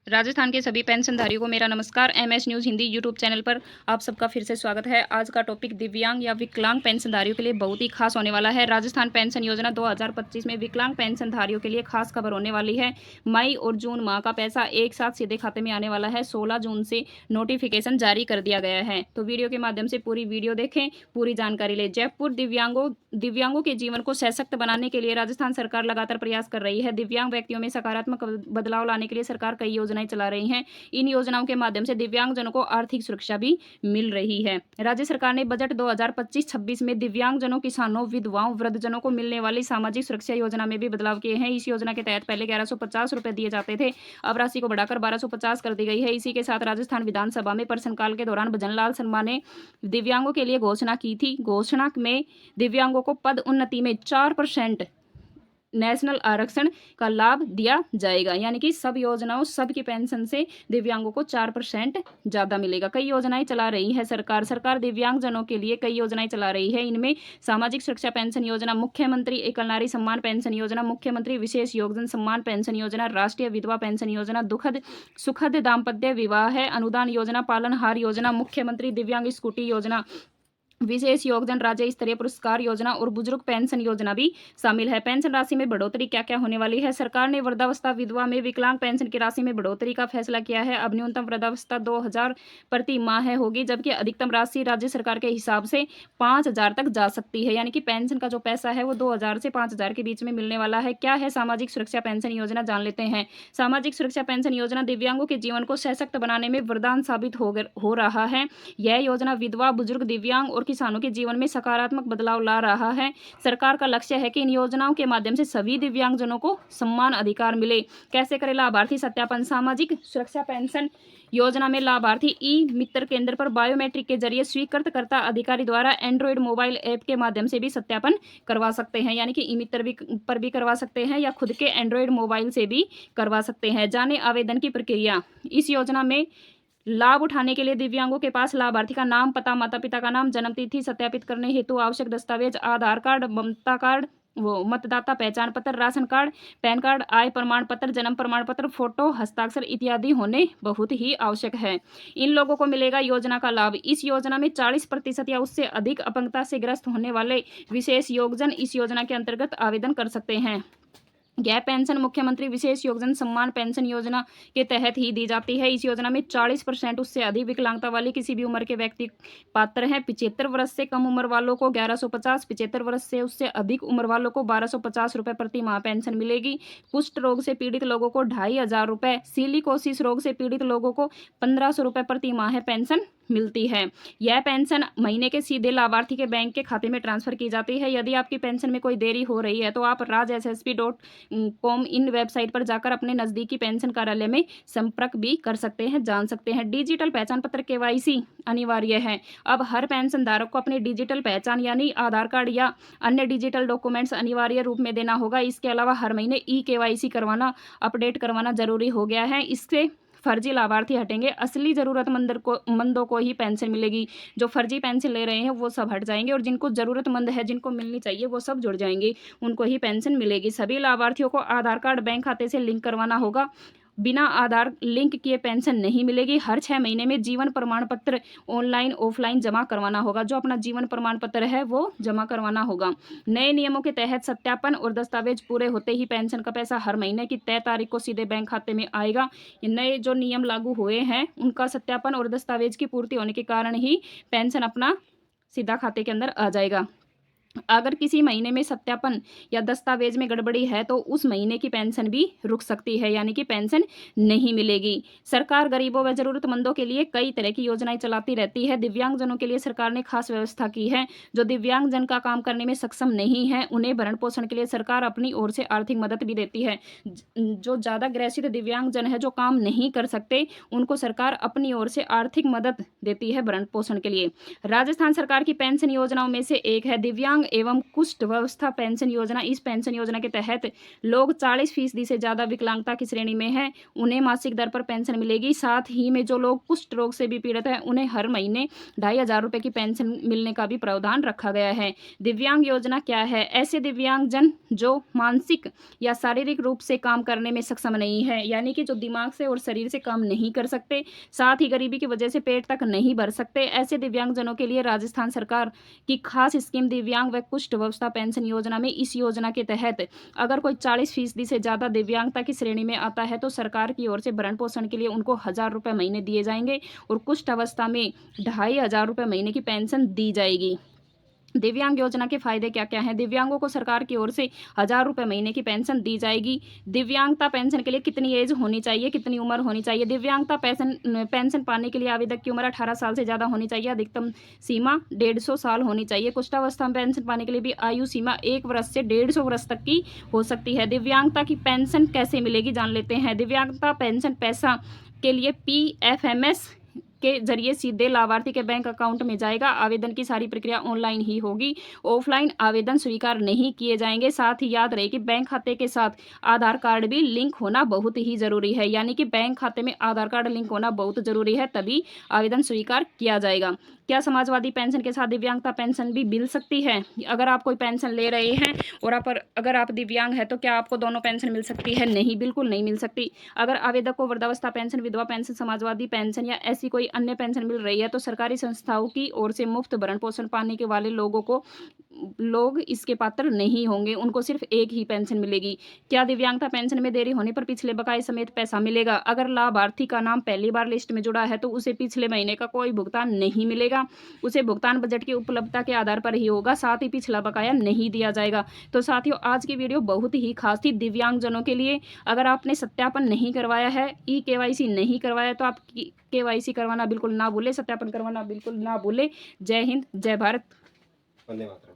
राजस्थान के सभी पेंशनधारियों को मेरा नमस्कार। MS news Hindi YouTube channel पर आप सबका फिर से स्वागत है। आज का टॉपिक दिव्यांग या विकलांग पेंशनधारियों के लिए बहुत ही खास होने वाला है। राजस्थान पेंशन योजना 2025 में विकलांग पेंशनधारियों के लिए खास खबर होने वाली है। मई और जून माह का पैसा एक साथ सीधे खाते में आने वाला है। 16 जून से नोटिफिकेशन जारी कर दिया गया है, तो वीडियो के माध्यम से पूरी वीडियो देखें, पूरी जानकारी लें। जयपुर दिव्यांगों के जीवन को सशक्त बनाने के लिए राजस्थान सरकार लगातार प्रयास कर रही है। दिव्यांग व्यक्तियों में सकारात्मक बदलाव लाने के लिए सरकार कई योजनाएं चला रही हैं। इन योजनाओं के माध्यम से दिव्यांगजनों को आर्थिक सुरक्षा भी मिल रही है। राज्य सरकार ने बजट 2025-26 में दिव्यांगजनों, किसानों, विधवाओं, वृद्धजनों को मिलने वाली सामाजिक सुरक्षा योजना में भी बदलाव किए हैं। इस योजना के तहत पहले 1150 रुपए दिए जाते थे, अब राशि को बढ़ाकर 1250 कर दी गई है। इसी के साथ राजस्थान विधानसभा में प्रश्नकाल के दौरान भजनलाल शर्मा ने दिव्यांगों के लिए घोषणा की थी। घोषणा में दिव्यांगों को पद उन्नति में 4% नेशनल आरक्षण का लाभ दिया जाएगा, यानी कि सब योजनाओं, सबकी पेंशन से दिव्यांगों को 4% ज़्यादा मिलेगा। कई योजनाएं चला रही है सरकार दिव्यांगजनों के लिए कई योजनाएं चला रही है। इनमें सामाजिक सुरक्षा पेंशन योजना, मुख्यमंत्री एकल नारी सम्मान पेंशन योजना, मुख्यमंत्री विशेष योगदान सम्मान पेंशन योजना, राष्ट्रीय विधवा पेंशन योजना, सुखद दाम्पत्य विवाह अनुदान योजना, पालनहार योजना, मुख्यमंत्री दिव्यांग स्कूटी योजना, विशेष योगदान राज्य स्तरीय पुरस्कार योजना और बुजुर्ग पेंशन योजना भी शामिल है। पेंशन राशि में बढ़ोतरी क्या क्या होने वाली है? सरकार ने वृद्धावस्था, विधवा में विकलांग पेंशन की राशि में बढ़ोतरी का फैसला किया है। अब न्यूनतम वृद्धावस्था 2000 प्रति माह होगी, जबकि अधिकतम राशि राज्य सरकार के हिसाब से 5000 तक जा सकती है। यानी कि पेंशन का जो पैसा है वो 2000 से 5000 के बीच में मिलने वाला है। क्या है सामाजिक सुरक्षा पेंशन योजना, जान लेते हैं। सामाजिक सुरक्षा पेंशन योजना दिव्यांगों के जीवन को सशक्त बनाने में वरदान साबित हो रहा है। यह योजना विधवा, बुजुर्ग, दिव्यांग और किसानों के जीवन में सकारात्मक बदलाव ला रहा है। सरकार का लक्ष्य है कि इन योजनाओं के माध्यम से सभी दिव्यांगजनों को समान अधिकार मिले। कैसे करें लाभार्थी सत्यापन? सामाजिक सुरक्षा पेंशन योजना में लाभार्थी ई मित्र केंद्र पर बायोमेट्रिक के जरिए स्वीकृतकर्ता अधिकारी द्वारा एंड्रॉइड मोबाइल ऐप के माध्यम से भी सत्यापन करवा सकते हैं, यानी कि ई मित्र पर भी करवा सकते हैं या खुद के एंड्रॉइड मोबाइल से भी करवा सकते हैं। जाने आवेदन की प्रक्रिया। इस योजना में लाभ उठाने के लिए दिव्यांगों के पास लाभार्थी का नाम, पता, माता पिता का नाम, जन्म तिथि सत्यापित करने हेतु आवश्यक दस्तावेज आधार कार्ड, ममता कार्ड, मतदाता पहचान पत्र, राशन कार्ड, पैन कार्ड, आय प्रमाण पत्र, जन्म प्रमाण पत्र, फोटो, हस्ताक्षर इत्यादि होने बहुत ही आवश्यक है। इन लोगों को मिलेगा योजना का लाभ। इस योजना में 40% या उससे अधिक अपंगता से ग्रस्त होने वाले विशेष योगजन इस योजना के अंतर्गत आवेदन कर सकते हैं। यह पेंशन मुख्यमंत्री विशेष योगदान सम्मान पेंशन योजना के तहत ही दी जाती है। इस योजना में 40% उससे अधिक विकलांगता वाले किसी भी उम्र के व्यक्ति पात्र हैं। 75 वर्ष से कम उम्र वालों को 1150, 75 वर्ष से उससे अधिक उम्र वालों को 1250 रुपये प्रति माह पेंशन मिलेगी। कुष्ठ रोग से पीड़ित लोगों को 2500 रुपये, सिलिकोसिस रोग से पीड़ित लोगों को 1500 रुपये प्रति माह पेंशन मिलती है। यह पेंशन महीने के सीधे लाभार्थी के बैंक के खाते में ट्रांसफर की जाती है। यदि आपकी पेंशन में कोई देरी हो रही है तो आप rajssp.com इन वेबसाइट पर जाकर अपने नजदीकी पेंशन कार्यालय में संपर्क भी कर सकते हैं, जान सकते हैं। डिजिटल पहचान पत्र KYC अनिवार्य है। अब हर पेंशन धारक को अपनी डिजिटल पहचान यानी आधार कार्ड या अन्य डिजिटल डॉक्यूमेंट्स अनिवार्य रूप में देना होगा। इसके अलावा हर महीने KYC करवाना, अपडेट करवाना जरूरी हो गया है। इससे फर्जी लाभार्थी हटेंगे, असली जरूरतमंदों को ही पेंशन मिलेगी। जो फर्जी पेंशन ले रहे हैं वो सब हट जाएंगे और जिनको जरूरतमंद है, जिनको मिलनी चाहिए, वो सब जुड़ जाएंगे, उनको ही पेंशन मिलेगी। सभी लाभार्थियों को आधार कार्ड बैंक खाते से लिंक करवाना होगा। बिना आधार लिंक किए पेंशन नहीं मिलेगी। हर 6 महीने में जीवन प्रमाण पत्र ऑनलाइन ऑफलाइन जमा करवाना होगा। जो अपना जीवन प्रमाण पत्र है वो जमा करवाना होगा। नए नियमों के तहत सत्यापन और दस्तावेज पूरे होते ही पेंशन का पैसा हर महीने की तय तारीख को सीधे बैंक खाते में आएगा। नए जो नियम लागू हुए हैं उनका सत्यापन और दस्तावेज की पूर्ति होने के कारण ही पेंशन अपना सीधा खाते के अंदर आ जाएगा। अगर किसी महीने में सत्यापन या दस्तावेज में गड़बड़ी है तो उस महीने की पेंशन भी रुक सकती है, यानी कि पेंशन नहीं मिलेगी। सरकार गरीबों व जरूरतमंदों के लिए कई तरह की योजनाएं चलाती रहती है। दिव्यांगजनों के लिए सरकार ने खास व्यवस्था की है। जो दिव्यांगजन का काम करने में सक्षम नहीं है उन्हें भरण पोषण के लिए सरकार अपनी ओर से आर्थिक मदद भी देती है। जो ज़्यादा ग्रसित दिव्यांगजन है, जो काम नहीं कर सकते, उनको सरकार अपनी ओर से आर्थिक मदद देती है भरण पोषण के लिए। राजस्थान सरकार की पेंशन योजनाओं में से एक है दिव्यांग दिव्यांग एवं कुष्ठावस्था पेंशन योजना, इस पेंशन योजना के तहत लोग 40% से ज़्यादा विकलांगता की श्रेणी में हैं, उन्हें मासिक दर पर पेंशन मिलेगी। साथ ही में जो लोग कुष्ठ रोग से भी पीड़ित हैं, उन्हें हर महीने 2500 रुपये की पेंशन मिलने का भी प्रावधान रखा गया है। दिव्यांग योजना क्या है? ऐसे दिव्यांगजन जो मानसिक या शारीरिक रूप से काम करने में सक्षम नहीं है, यानी कि जो दिमाग से और शरीर से काम नहीं कर सकते, साथ ही गरीबी की वजह से पेट तक नहीं भर सकते, ऐसे दिव्यांगजनों के लिए राजस्थान सरकार की खास स्कीम दिव्यांग व कुष्ठावस्था पेंशन योजना में, इस योजना के तहत अगर कोई 40% से ज़्यादा दिव्यांगता की श्रेणी में आता है तो सरकार की ओर से भरण पोषण के लिए उनको 1000 रुपये महीने दिए जाएंगे और कुष्ठावस्था में 2500 रुपये महीने की पेंशन दी जाएगी। दिव्यांग योजना के फायदे क्या क्या हैं? दिव्यांगों को सरकार की ओर से 1000 रुपये महीने की पेंशन दी जाएगी। दिव्यांगता पेंशन के लिए कितनी एज होनी चाहिए, कितनी उम्र होनी चाहिए? दिव्यांगता पेंशन पाने के लिए आवेदक की उम्र 18 साल से ज़्यादा होनी चाहिए, अधिकतम सीमा 150 साल होनी चाहिए। कुष्ठावस्था में पेंशन पाने के लिए भी आयु सीमा 1 वर्ष से 150 वर्ष तक की हो सकती है। दिव्यांगता की पेंशन कैसे मिलेगी, जान लेते हैं। दिव्यांगता पेंशन पैसा के लिए PFMS के जरिए सीधे लाभार्थी के बैंक अकाउंट में जाएगा। आवेदन की सारी प्रक्रिया ऑनलाइन ही होगी, ऑफलाइन आवेदन स्वीकार नहीं किए जाएंगे। साथ ही याद रहे कि बैंक खाते के साथ आधार कार्ड भी लिंक होना बहुत ही ज़रूरी है, यानी कि बैंक खाते में आधार कार्ड लिंक होना बहुत ज़रूरी है, तभी आवेदन स्वीकार किया जाएगा। क्या समाजवादी पेंशन के साथ दिव्यांगता पेंशन भी मिल सकती है? अगर आप कोई पेंशन ले रहे हैं और अगर आप दिव्यांग हैं तो क्या आपको दोनों पेंशन मिल सकती है? नहीं, बिल्कुल नहीं मिल सकती। अगर आवेदक को वृद्धावस्था पेंशन, विधवा पेंशन, समाजवादी पेंशन या ऐसी कोई अन्य पेंशन मिल रही है तो सरकारी संस्थाओं की ओर से मुफ्त भरण पोषण पाने के वाले लोग इसके पात्र नहीं होंगे, उनको सिर्फ एक ही पेंशन मिलेगी। क्या दिव्यांगता पेंशन में देरी होने पर पिछले बकाये समेत पैसा मिलेगा? अगर लाभार्थी का नाम पहली बार लिस्ट में जुड़ा है तो उसे पिछले महीने का कोई भुगतान नहीं मिलेगा, उसे भुगतान बजट की उपलब्धता के आधार पर ही होगा, साथ ही पिछला बकाया नहीं दिया जाएगा। तो साथियों, आज की वीडियो बहुत ही खास थी दिव्यांगजनों के लिए। अगर आपने सत्यापन नहीं करवाया है, KYC नहीं करवाया तो आप KYC करवाना बिल्कुल ना भूले, सत्यापन करवाना बिल्कुल ना भूले। जय हिंद, जय भारत, धन्यवाद।